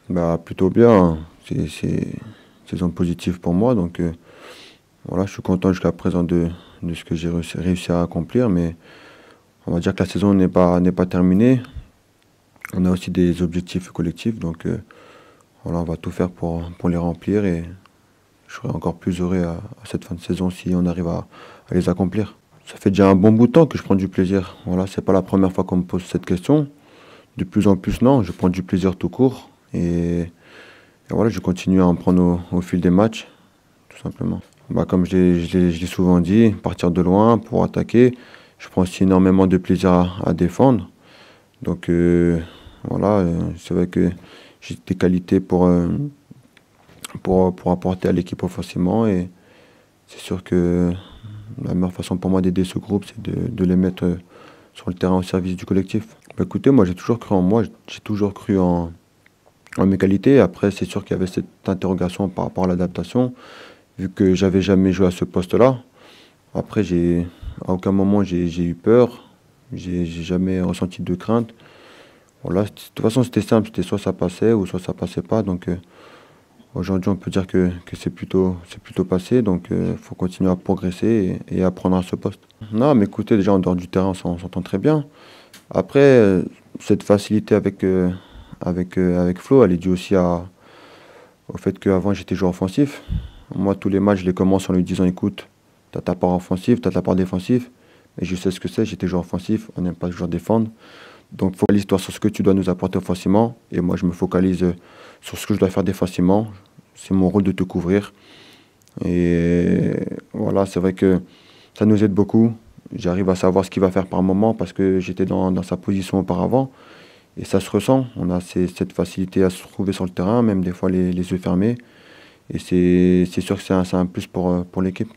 Bah, plutôt bien. Saison positive pour moi. Donc voilà, je suis content jusqu'à présent de ce que j'ai réussi à accomplir. Mais on va dire que la saison n'est pas terminée. On a aussi des objectifs collectifs. Donc voilà, on va tout faire pour les remplir. Et je serai encore plus heureux à cette fin de saison si on arrive à les accomplir. Ça fait déjà un bon bout de temps que je prends du plaisir. Voilà, c'est pas la première fois qu'on me pose cette question. De plus en plus, non, je prends du plaisir tout court. Et voilà, je continue à en prendre au fil des matchs, tout simplement. Bah, comme je l'ai souvent dit, partir de loin pour attaquer. Je prends aussi énormément de plaisir à défendre. Donc voilà, c'est vrai que j'ai des qualités pour apporter à l'équipe offensivement. Et c'est sûr que la meilleure façon pour moi d'aider ce groupe, c'est de les mettre sur le terrain au service du collectif. Bah, écoutez, moi j'ai toujours cru en moi, j'ai toujours cru en mes qualités. Après, c'est sûr qu'il y avait cette interrogation par rapport à l'adaptation, vu que j'avais jamais joué à ce poste-là. Après, à aucun moment j'ai eu peur, j'ai jamais ressenti de crainte. Voilà, de toute façon, c'était simple, c'était soit ça passait ou soit ça passait pas. Donc aujourd'hui, on peut dire que c'est plutôt passé. Donc il faut continuer à progresser et apprendre à ce poste. Non, mais écoutez, déjà en dehors du terrain, on s'entend très bien. Après, cette facilité avec Flo, elle est due aussi au fait qu'avant j'étais joueur offensif. Moi, tous les matchs, je les commence en lui disant, écoute, t'as ta part offensive, t'as ta part défensive. Et je sais ce que c'est, j'étais joueur offensif, on n'aime pas toujours défendre. Donc focalise-toi sur ce que tu dois nous apporter offensivement. Et moi, je me focalise sur ce que je dois faire défensivement. C'est mon rôle de te couvrir. Et voilà, c'est vrai que ça nous aide beaucoup. J'arrive à savoir ce qu'il va faire par moment parce que j'étais dans sa position auparavant. Et ça se ressent. On a cette facilité à se trouver sur le terrain, même des fois les yeux fermés. Et c'est sûr que c'est un plus pour l'équipe.